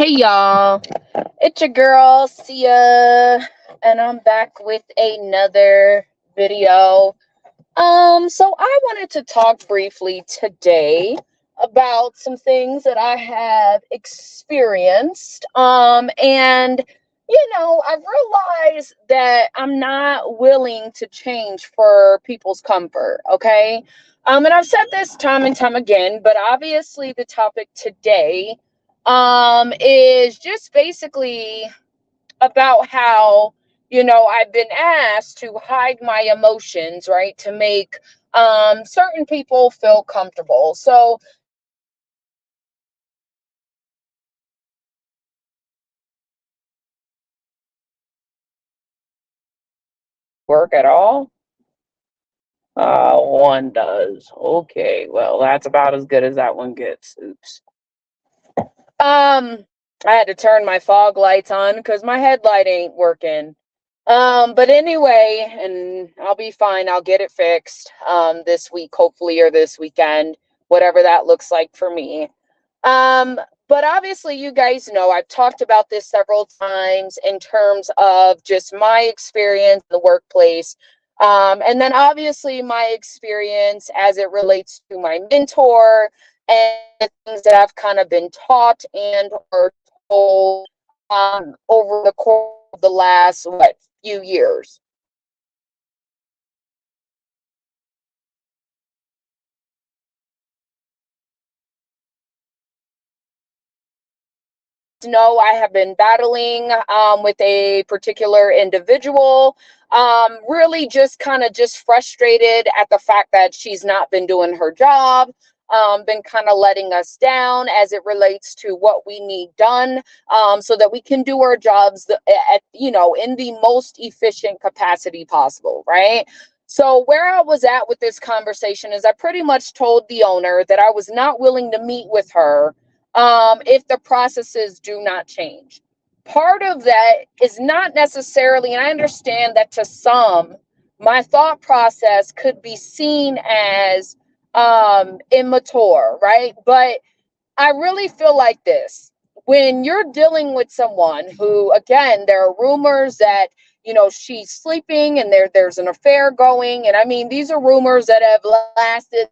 Hey y'all, it's your girl Sia, and I'm back with another video. So I wanted to talk briefly today about some things that I have experienced. And I've realized that I'm not willing to change for people's comfort, okay? And I've said this time and time again, but obviously the topic today is just basically about how I've been asked to hide my emotions, right, to make certain people feel comfortable. So work at all? One does. Okay, well, that's about as good as that one gets. Oops. I had to turn my fog lights on because my headlight ain't working. But anyway, and I'll be fine. I'll get it fixed this week, hopefully, or this weekend, whatever that looks like for me. But obviously, you guys know I've talked about this several times in terms of just my experience in the workplace. And then obviously my experience as it relates to my mentor and the things that I've kind of been taught and or told over the course of the last few years. Know I have been battling with a particular individual, really just kind of just frustrated at the fact that she's not been doing her job, been kind of letting us down as it relates to what we need done, so that we can do our jobs in the most efficient capacity possible, right? So where I was at with this conversation is I pretty much told the owner that I was not willing to meet with her if the processes do not change. Part of that is not necessarily, and I understand that to some, my thought process could be seen as immature, right? But I really feel like this. When you're dealing with someone who, again, there are rumors that, she's sleeping and there's an affair going. And I mean, these are rumors that have lasted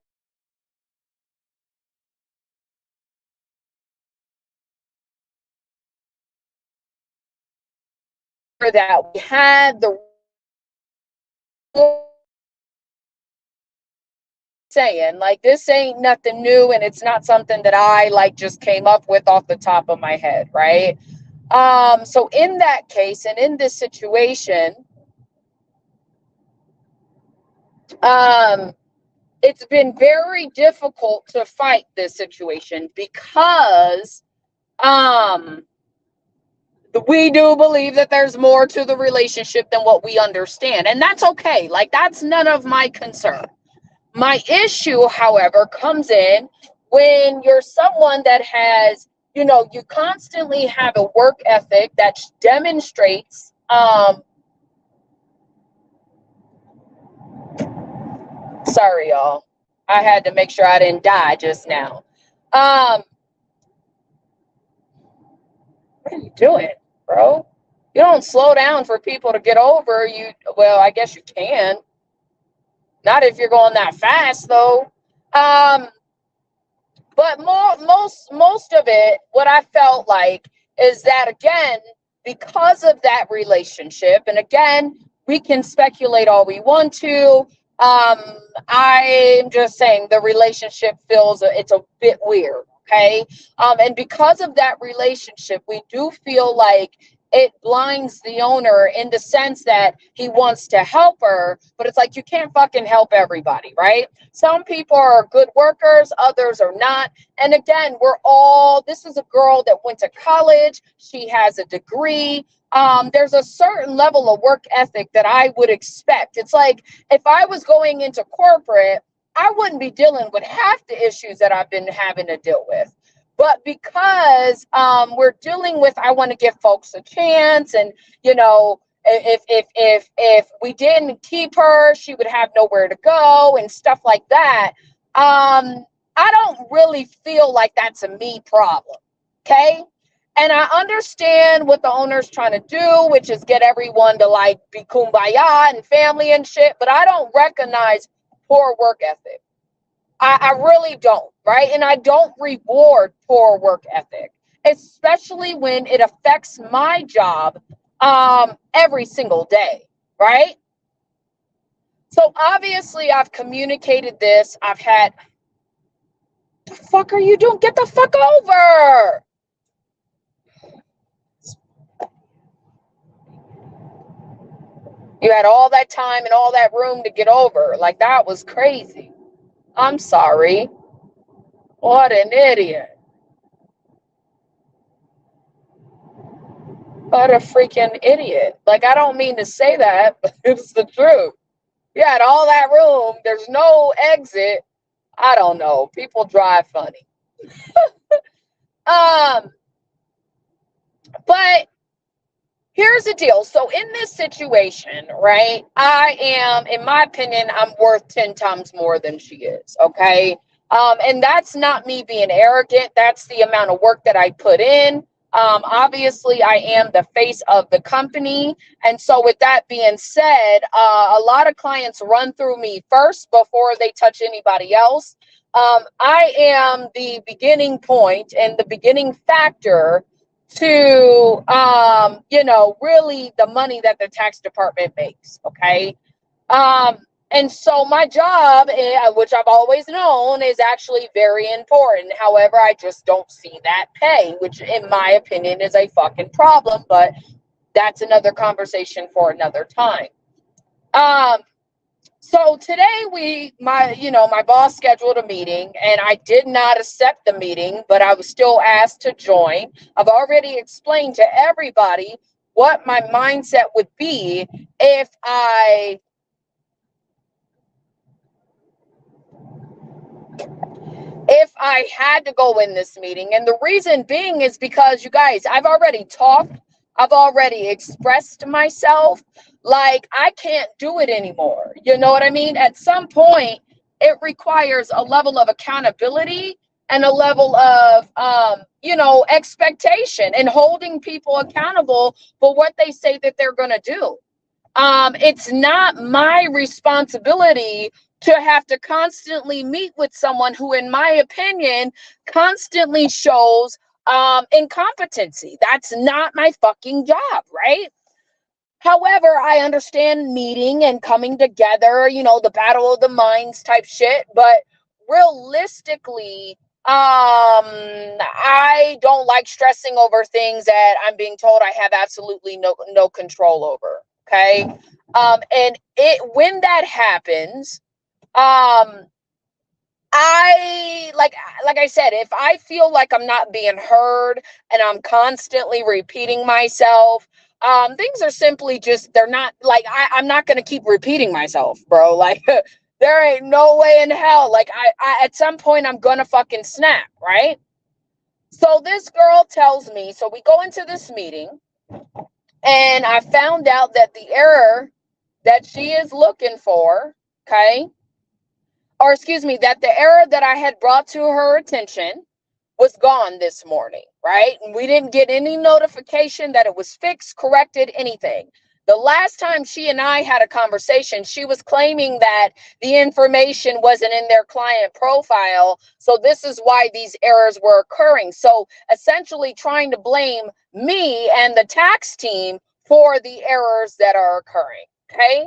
that we had the saying like this ain't nothing new and it's not something that I like just came up with off the top of my head, right? So in that case and in this situation, um it's been very difficult to fight this situation because um we do believe that there's more to the relationship than what we understand, and that's okay. Like, that's none of my concern. My issue, however, comes in when you're someone that has, you constantly have a work ethic that demonstrates, sorry, y'all. I had to make sure I didn't die just now. Um, what are you doing, bro? You don't slow down for people to get over you. Well, I guess you can. Not if you're going that fast, though. Um, But most of it, what I felt like is that, again, because of that relationship, and again, we can speculate all we want to. Um, I'm just saying the relationship feels it's a bit weird, okay? And because of that relationship, we do feel like it blinds the owner in the sense that he wants to help her, but it's like you can't fucking help everybody, right? Some people are good workers, others are not. And again, this is a girl that went to college. She has a degree. There's a certain level of work ethic that I would expect. It's like if I was going into corporate, I wouldn't be dealing with half the issues that I've been having to deal with. But because we're dealing with, I want to give folks a chance, and if we didn't keep her, she would have nowhere to go and stuff like that. I don't really feel like that's a me problem. Okay. And I understand what the owner's trying to do, which is get everyone to like be kumbaya and family and shit, but I don't recognize poor work ethic. I really don't, right? And I don't reward poor work ethic, especially when it affects my job every single day, right? So obviously I've communicated this. I've had, the fuck are you doing? Get the fuck over. You had all that time and all that room to get over. Like, that was crazy. I'm sorry. What an idiot. What a freaking idiot. Like, I don't mean to say that, but it's the truth. You had all that room. There's no exit. I don't know. People drive funny. But here's the deal. So in this situation, right, I am, in my opinion, I'm worth 10 times more than she is. Okay. And that's not me being arrogant. That's the amount of work that I put in. Obviously, I am the face of the company. And so with that being said, a lot of clients run through me first before they touch anybody else. I am the beginning point and the beginning factor to really the money that the tax department makes. Okay. And so my job, which I've always known, is actually very important. However, I just don't see that pay, which in my opinion is a fucking problem, but that's another conversation for another time. So today my boss scheduled a meeting and I did not accept the meeting, but I was still asked to join. I've already explained to everybody what my mindset would be if I had to go in this meeting. And the reason being is because, you guys, I've already talked, I've already expressed myself. Like, I can't do it anymore. You know what I mean? At some point, it requires a level of accountability and a level of, expectation and holding people accountable for what they say that they're going to do. It's not my responsibility to have to constantly meet with someone who, in my opinion, constantly shows incompetency. That's not my fucking job, right? However, I understand meeting and coming together, the battle of the minds type shit, but realistically, I don't like stressing over things that I'm being told I have absolutely no control over. Okay. And when that happens, I like I said, if I feel like I'm not being heard and I'm constantly repeating myself, things are simply just, they're not like, I'm not going to keep repeating myself, bro. Like, there ain't no way in hell. Like, I at some point I'm going to fucking snap, right? So this girl tells me, so we go into this meeting and I found out that the error that she is looking for, okay, or excuse me, that the error that I had brought to her attention was gone this morning, right? And we didn't get any notification that it was fixed, corrected, anything. The last time she and I had a conversation, she was claiming that the information wasn't in their client profile. So this is why these errors were occurring. So essentially trying to blame me and the tax team for the errors that are occurring, okay?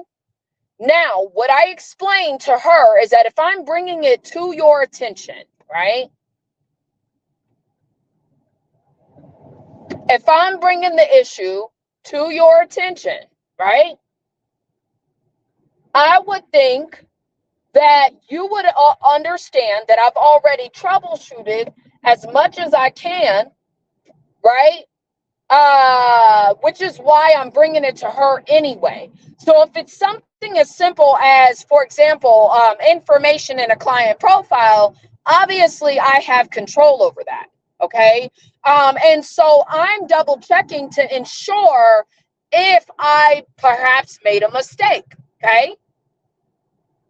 Now, what I explained to her is that if I'm bringing it to your attention, right? If I'm bringing the issue to your attention, right? I would think that you would understand that I've already troubleshooted as much as I can, right? Which is why I'm bringing it to her anyway. So if it's something as simple as, for example, information in a client profile, obviously I have control over that. Okay. And so I'm double checking to ensure if I perhaps made a mistake. Okay.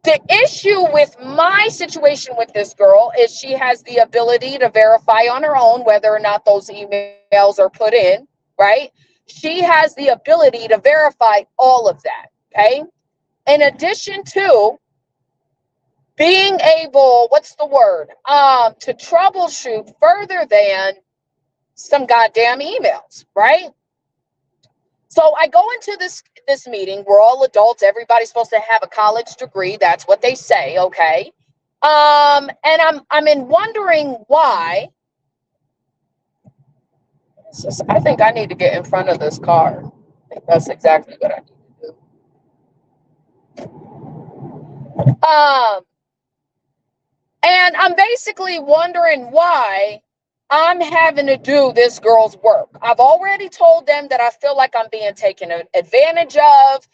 The issue with my situation with this girl is she has the ability to verify on her own whether or not those emails are put in, right? She has the ability to verify all of that, okay? In addition to being able, what's the word? To troubleshoot further than some goddamn emails, right? So I go into this meeting. We're all adults. Everybody's supposed to have a college degree. That's what they say, okay? And I'm in wondering why. I think I need to get in front of this car. I think that's exactly what I need to do. And I'm basically wondering why I'm having to do this girl's work. I've already told them that I feel like I'm being taken advantage of.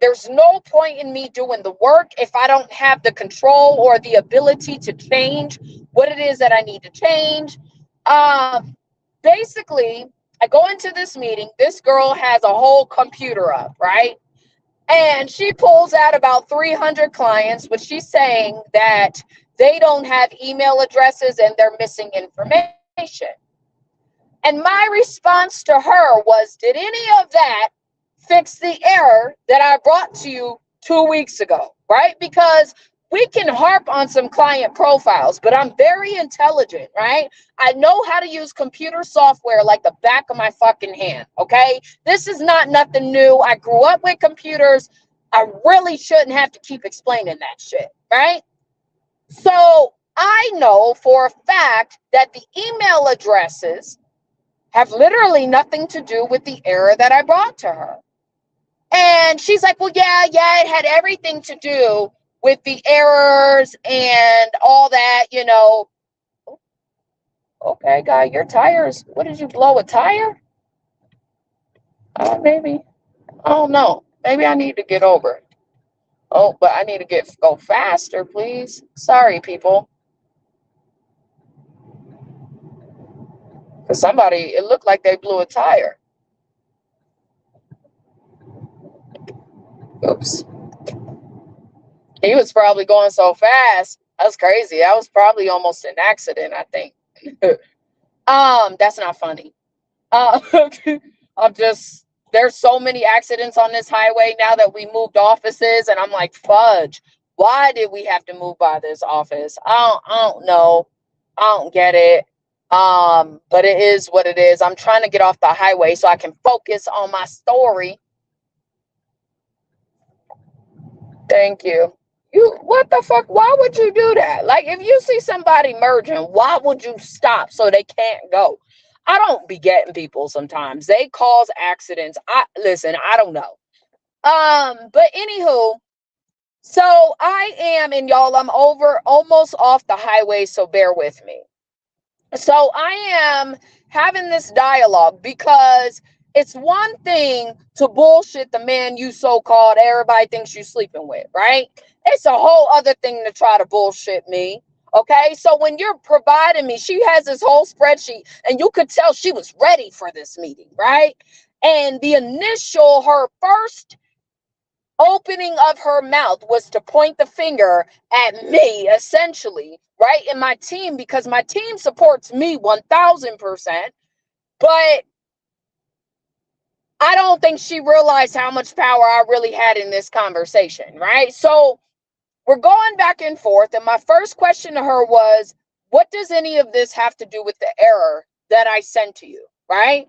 There's no point in me doing the work if I don't have the control or the ability to change what it is that I need to change. Basically, I go into this meeting. This girl has a whole computer up, right? And she pulls out about 300 clients, which she's saying that they don't have email addresses and they're missing information. And my response to her was, did any of that fix the error that I brought to you 2 weeks ago, right? Because we can harp on some client profiles, but I'm very intelligent, right? I know how to use computer software like the back of my fucking hand, okay? This is not nothing new. I grew up with computers. I really shouldn't have to keep explaining that shit, right? So I know for a fact that the email addresses have literally nothing to do with the error that I brought to her. And she's like, well, yeah, it had everything to do with the errors and all that, you know. Okay, guy, your tires, what did you blow, a tire? Maybe. I don't know. Maybe I need to get over it. Oh, but I need to go faster, please. Sorry, people. Because it looked like they blew a tire. Oops. He was probably going so fast. That's crazy. That was probably almost an accident, I think. That's not funny. There's so many accidents on this highway now that we moved offices, and I'm like, fudge. Why did we have to move by this office? I don't know. I don't get it. But it is what it is. I'm trying to get off the highway so I can focus on my story. Thank you. What the fuck? Why would you do that? Like, if you see somebody merging, why would you stop so they can't go? I don't be getting people sometimes. They cause accidents. I don't know. But anywho, so I am, and y'all, I'm almost off the highway, so bear with me. So I am having this dialogue because it's one thing to bullshit the man you so-called everybody thinks you sleeping with, right? It's a whole other thing to try to bullshit me. Okay, so when you're providing me, she has this whole spreadsheet, and you could tell she was ready for this meeting, right? And her first opening of her mouth was to point the finger at me, essentially, right? And my team, because my team supports me 1000%. But I don't think she realized how much power I really had in this conversation, right? So we're going back and forth. And my first question to her was, what does any of this have to do with the error that I sent to you, right?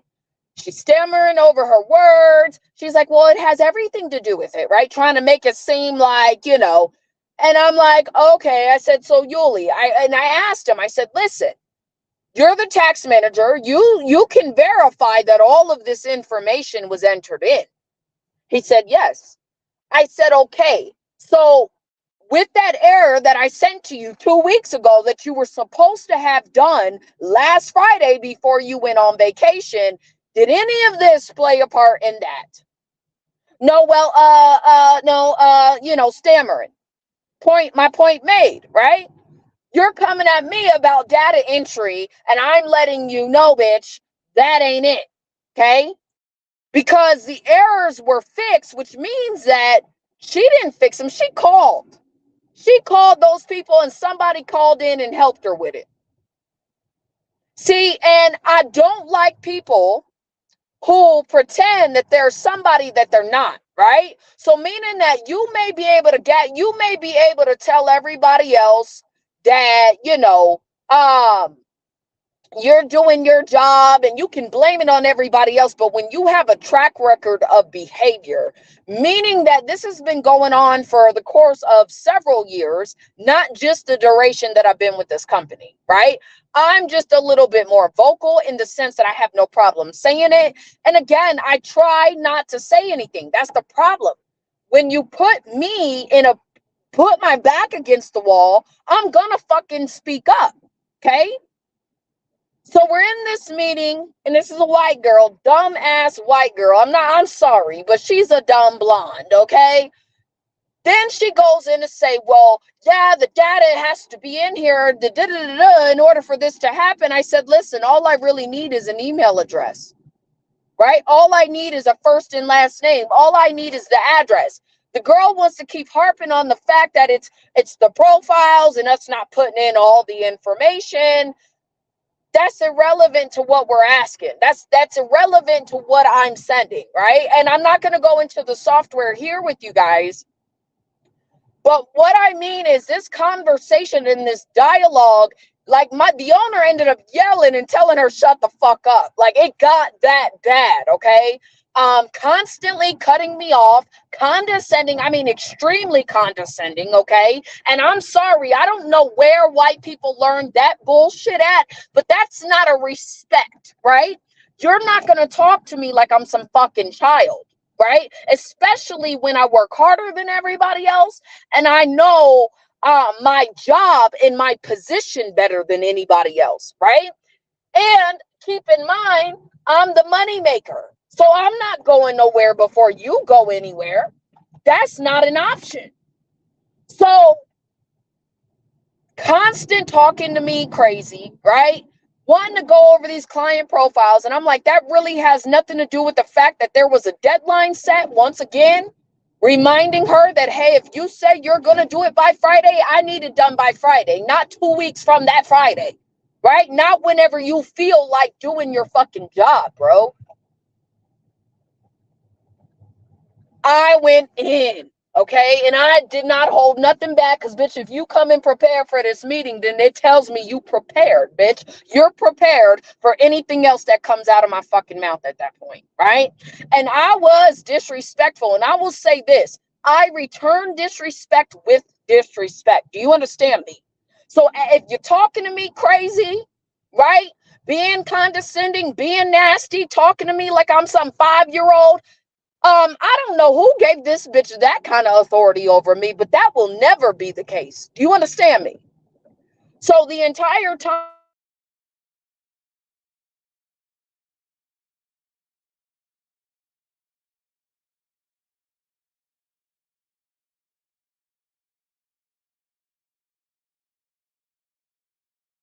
She's stammering over her words. She's like, well, it has everything to do with it, right? Trying to make it seem like, you know. And I'm like, okay. I said, so Yuli, I asked him, I said, listen, you're the tax manager. You can verify that all of this information was entered in. He said, yes. I said, okay. So with that error that I sent to you 2 weeks ago that you were supposed to have done last Friday before you went on vacation, did any of this play a part in that? No, well, no, stammering. My point made, right? You're coming at me about data entry, and I'm letting you know, bitch, that ain't it, okay? Because the errors were fixed, which means that she didn't fix them. She called. She called those people and somebody called in and helped her with it. See, and I don't like people who pretend that they're somebody that they're not, right? So meaning that you may be able to tell everybody else that, you're doing your job and you can blame it on everybody else. But when you have a track record of behavior, meaning that this has been going on for the course of several years, not just the duration that I've been with this company, right? I'm just a little bit more vocal in the sense that I have no problem saying it. And again, I try not to say anything. That's the problem. When you put my back against the wall, I'm gonna fucking speak up. Okay. So we're in this meeting, and this is a white girl, dumb ass white girl. I'm sorry, but she's a dumb blonde, okay? Then she goes in to say, well, yeah, the data has to be in here in order for this to happen. I said, listen, all I really need is an email address, right? All I need is a first and last name. All I need is the address. The girl wants to keep harping on the fact that it's the profiles and us not putting in all the information. That's irrelevant to what we're asking. That's irrelevant to what I'm sending, right? And I'm not going to go into the software here with you guys. But what I mean is this conversation and this dialogue, like the owner ended up yelling and telling her, shut the fuck up. Like it got that bad, okay? Constantly cutting me off, condescending, I mean, extremely condescending, okay? And I'm sorry, I don't know where white people learned that bullshit at, but that's not a respect, right? You're not going to talk to me like I'm some fucking child, right? Especially when I work harder than everybody else and I know my job and my position better than anybody else, right? And keep in mind, I'm the money maker. So I'm not going nowhere before you go anywhere. That's not an option. So constant talking to me crazy, right? Wanting to go over these client profiles. And I'm like, that really has nothing to do with the fact that there was a deadline set. Once again, reminding her that, hey, if you say you're going to do it by Friday, I need it done by Friday, not 2 weeks from that Friday, right? Not whenever you feel like doing your fucking job, bro. I went in, okay? And I did not hold nothing back because, bitch, if you come and prepare for this meeting, then it tells me you prepared, bitch. You're prepared for anything else that comes out of my fucking mouth at that point, right? And I was disrespectful. And I will say this, I return disrespect with disrespect. Do you understand me? So if you're talking to me crazy, right? Being condescending, being nasty, talking to me like I'm some 5-year-old, I don't know who gave this bitch that kind of authority over me, but that will never be the case. Do you understand me? So the entire time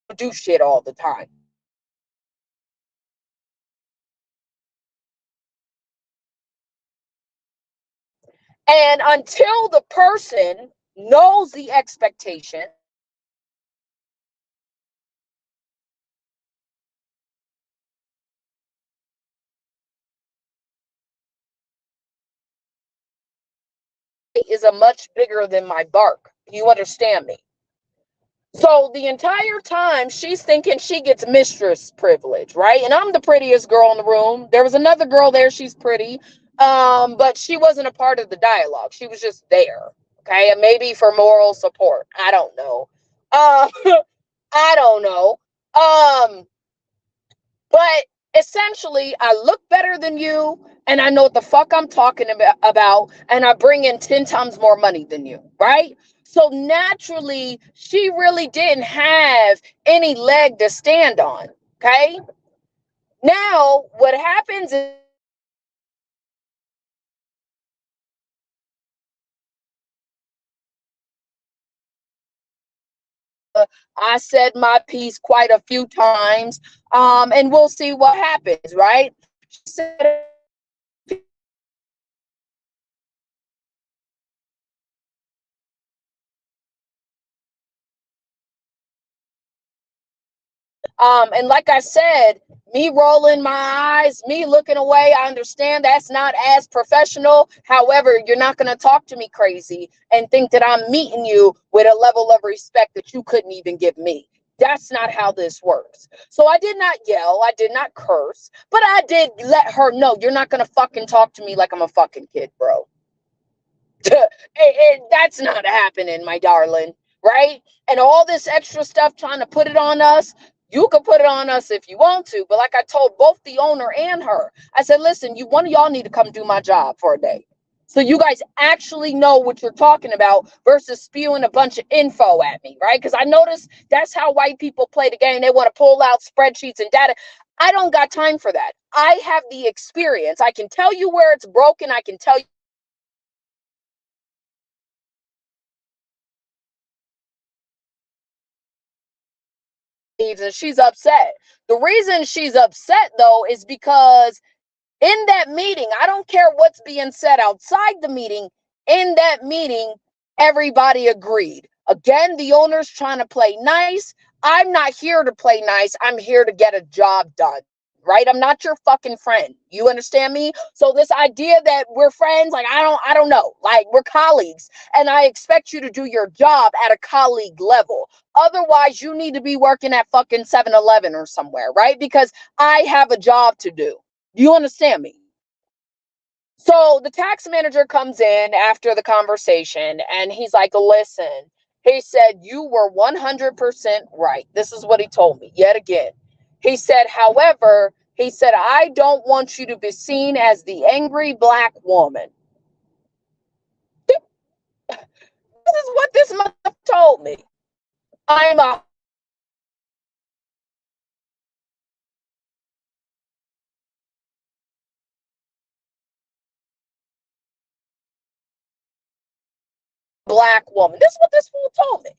I do shit all the time. And until the person knows the expectation, is a much bigger than my bark. You understand me? So the entire time she's thinking she gets mistress privilege, right? And I'm the prettiest girl in the room. There was another girl there, she's pretty. But she wasn't a part of the dialogue. She was just there. Okay. And maybe for moral support. I don't know. Uh I don't know. But essentially I look better than you and I know what the fuck I'm talking about and I bring in 10 times more money than you, right? So naturally, she really didn't have any leg to stand on. Okay. Now, what happens is I said my piece quite a few times, and we'll see what happens, right? She said And like I said, me rolling my eyes, me looking away, I understand that's not as professional. However, you're not going to talk to me crazy and think that I'm meeting you with a level of respect that you couldn't even give me. That's not how this works. So I did not yell. I did not curse, but I did let her know you're not going to fucking talk to me like I'm a fucking kid, bro. That's not happening, my darling, right? And all this extra stuff trying to put it on us, you can put it on us if you want to. But like I told both the owner and her, I said, listen, one of y'all need to come do my job for a day. So you guys actually know what you're talking about versus spewing a bunch of info at me, right? Because I noticed that's how white people play the game. They want to pull out spreadsheets and data. I don't got time for that. I have the experience. I can tell you where it's broken. I can tell you and she's upset. The reason she's upset though is because in that meeting, I don't care what's being said outside the meeting, in that meeting, everybody agreed. Again, the owner's trying to play nice. I'm not here to play nice. I'm here to get a job done. Right? I'm not your fucking friend. You understand me? So this idea that we're friends, like I don't know. Like we're colleagues and I expect you to do your job at a colleague level. Otherwise, you need to be working at fucking 7-Eleven or somewhere, right? Because I have a job to do. You understand me? So the tax manager comes in after the conversation and he's like, listen, he said, you were 100% right. This is what he told me yet again. He said, however, he said, I don't want you to be seen as the angry black woman. This is what this mother told me. I'm a black woman. This is what this fool told me.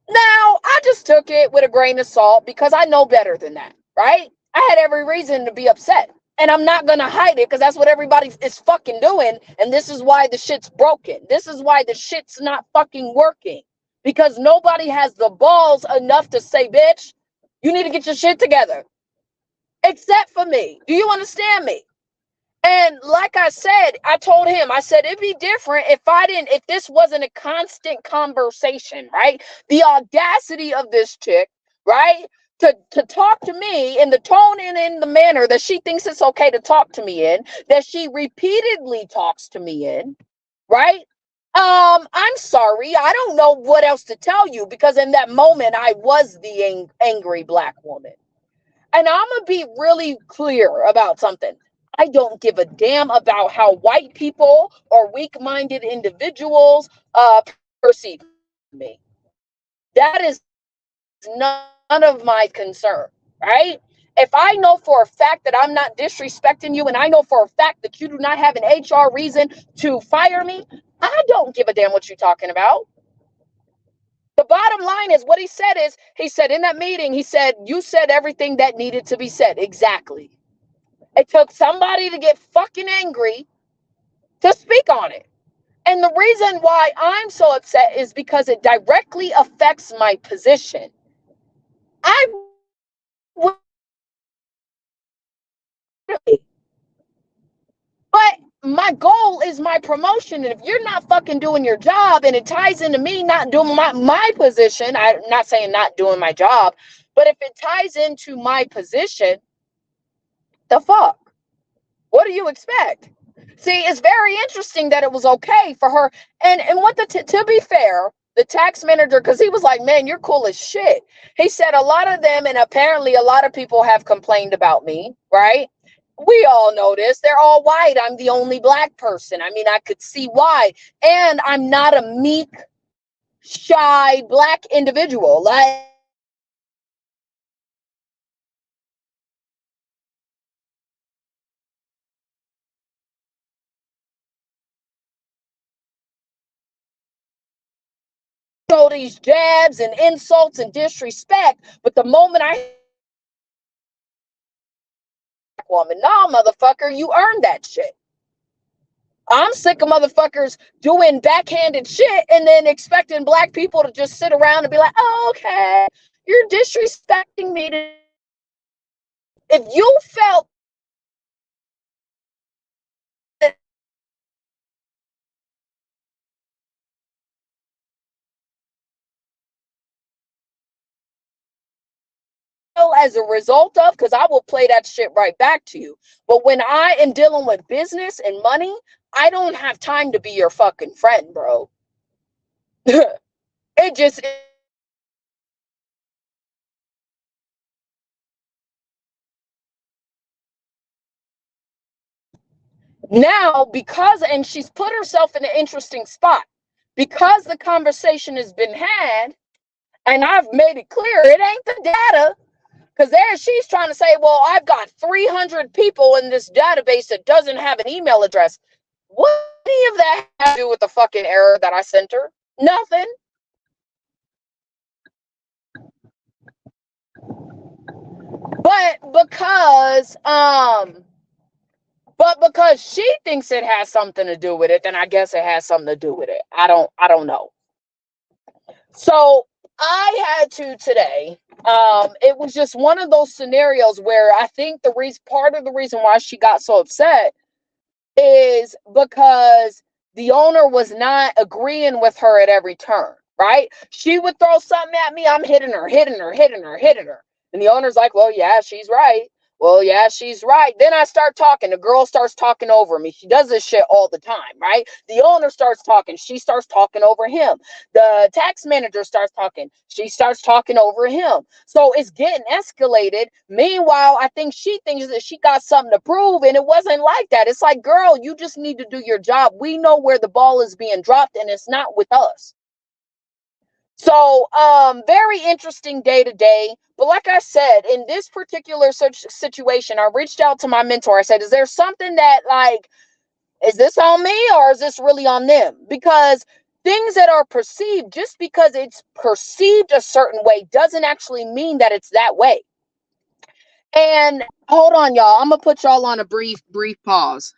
Now, I just took it with a grain of salt because I know better than that, right? I had every reason to be upset. And I'm not going to hide it because that's what everybody is fucking doing. And this is why the shit's broken. This is why the shit's not fucking working. Because nobody has the balls enough to say, bitch, you need to get your shit together. Except for me. Do you understand me? And like I said, I told him, I said, it'd be different if this wasn't a constant conversation, right? The audacity of this chick, right? To talk to me in the tone and in the manner that she thinks it's okay to talk to me in, that she repeatedly talks to me in, right? I'm sorry. I don't know what else to tell you because in that moment I was the angry black woman. And I'm going to be really clear about something. I don't give a damn about how white people or weak-minded individuals perceive me. That is none of my concern, right? If I know for a fact that I'm not disrespecting you and I know for a fact that you do not have an HR reason to fire me, I don't give a damn what you're talking about. The bottom line is what he said is, he said in that meeting, he said, you said everything that needed to be said. Exactly. It took somebody to get fucking angry to speak on it. And the reason why I'm so upset is because it directly affects my position. I would, but my goal is my promotion. And if you're not fucking doing your job and it ties into me not doing my position, I'm not saying not doing my job, but if it ties into my position, the fuck? What do you expect? See, it's very interesting that it was okay for her. And what to be fair, the tax manager, because he was like, man, you're cool as shit. He said a lot of them, and apparently a lot of people have complained about me, right? We all know this. They're all white. I'm the only black person. I mean, I could see why. And I'm not a meek, shy black individual. Like, show these jabs and insults and disrespect. But the moment I woman, nah, motherfucker, you earned that shit. I'm sick of motherfuckers doing backhanded shit and then expecting black people to just sit around and be like, oh, okay. You're disrespecting me. If you felt as a result of, because I will play that shit right back to you. But when I am dealing with business and money, I don't have time to be your fucking friend, bro. It just now, because, and she's put herself in an interesting spot because the conversation has been had, and I've made it clear it ain't the data. Because there she's trying to say, well, I've got 300 people in this database that doesn't have an email address. What do any of that have to do with the fucking error that I sent her? Nothing. But because she thinks it has something to do with it, then I guess it has something to do with it. I don't know. So I had to today. It was just one of those scenarios where I think part of the reason why she got so upset is because the owner was not agreeing with her at every turn, right? She would throw something at me, I'm hitting her. And the owner's like, well, yeah, she's right. Well, yeah, she's right. Then I start talking. The girl starts talking over me. She does this shit all the time, right? The owner starts talking. She starts talking over him. The tax manager starts talking. She starts talking over him. So it's getting escalated. Meanwhile, I think she thinks that she got something to prove, and it wasn't like that. It's like, girl, you just need to do your job. We know where the ball is being dropped, and it's not with us. So, very interesting day to day. But like I said, in this particular situation, I reached out to my mentor. I said, is there something that, like, is this on me or is this really on them? Because things that are perceived, just because it's perceived a certain way, doesn't actually mean that it's that way. And hold on, y'all. I'm going to put y'all on a brief pause.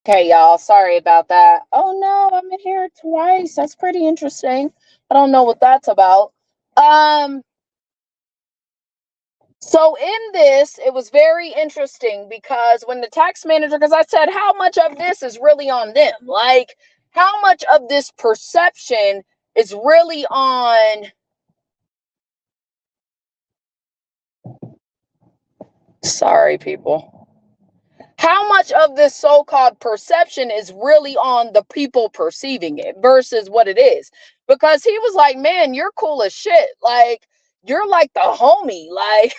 Okay, y'all. Sorry about that. Oh no, I'm in here twice. That's pretty interesting. I don't know what that's about. Um, so in this, it was very interesting because when the tax manager, because I said, how much of this is really on them? Like, how much of this perception is really on? Sorry, people. How much of this so-called perception is really on the people perceiving it versus what it is? Because he was like, man, you're cool as shit. Like, you're like the homie. Like,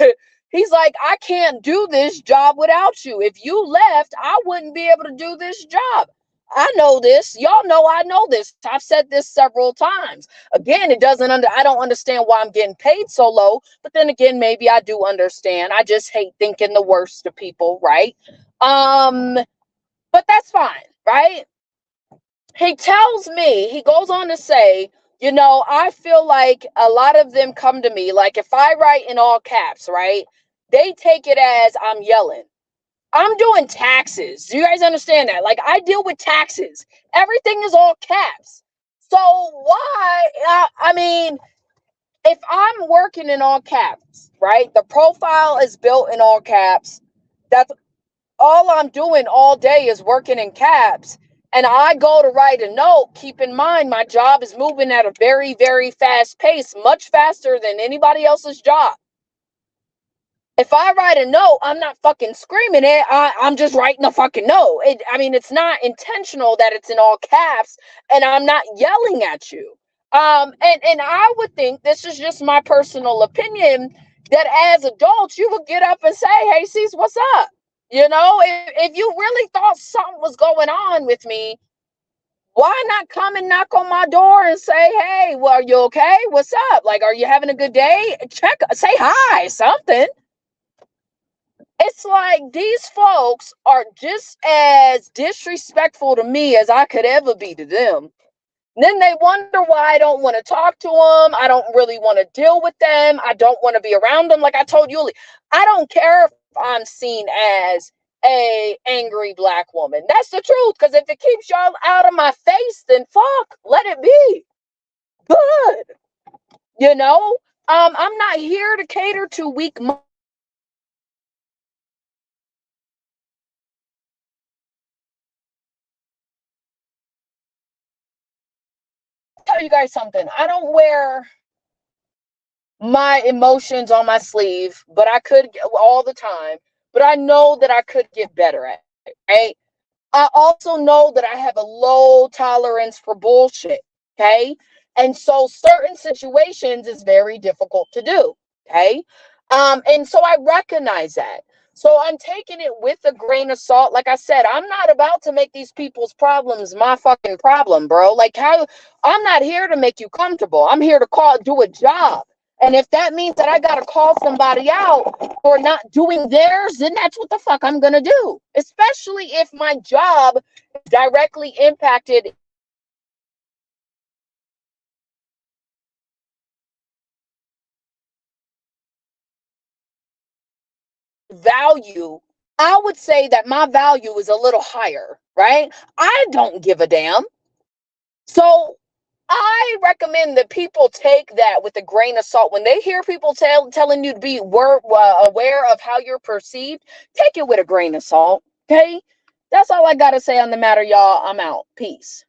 he's like, I can't do this job without you. If you left, I wouldn't be able to do this job. I know this. Y'all know I know this. I've said this several times. Again, I don't understand why I'm getting paid so low, but then again, maybe I do understand. I just hate thinking the worst of people, right? Um, that's fine, right? He tells me, he goes on to say, I feel like a lot of them come to me, like if I write in all caps, right? They take it as I'm yelling. I'm doing taxes. Do you guys understand that? Like, I deal with taxes. Everything is all caps. So why? I mean, if I'm working in all caps, right? The profile is built in all caps. That's all I'm doing all day is working in caps. And I go to write a note. Keep in mind, my job is moving at a very, very fast pace, much faster than anybody else's job. If I write a note, I'm not fucking screaming it. I'm just writing a fucking note. It's not intentional that it's in all caps, and I'm not yelling at you. And I would think, this is just my personal opinion, that as adults, you would get up and say, "Hey, Cease, what's up?" If you really thought something was going on with me, why not come and knock on my door and say, "Hey, well, are you okay? What's up? Like, are you having a good day?" Say hi, something. It's like these folks are just as disrespectful to me as I could ever be to them. Then they wonder why I don't want to talk to them. I don't really want to deal with them. I don't want to be around them. Like I told Yuli, I don't care if I'm seen as a angry black woman. That's the truth. Because if it keeps y'all out of my face, then fuck, let it be. Good. I'm not here to cater to weak tell you guys something. I don't wear my emotions on my sleeve, but I could all the time. But I know that I could get better at it, right? I also know that I have a low tolerance for bullshit, okay? And so certain situations is very difficult to do, okay? And so I recognize that. So I'm taking it with a grain of salt. Like I said, I'm not about to make these people's problems my fucking problem, bro. Like I'm not here to make you comfortable. I'm here to do a job. And if that means that I got to call somebody out for not doing theirs, then that's what the fuck I'm going to do. Especially if my job directly impacted value. I would say that my value is a little higher, right? I don't give a damn. So I recommend that people take that with a grain of salt. When they hear people telling you to be aware of how you're perceived, take it with a grain of salt. Okay? That's all I got to say on the matter, y'all. I'm out. Peace.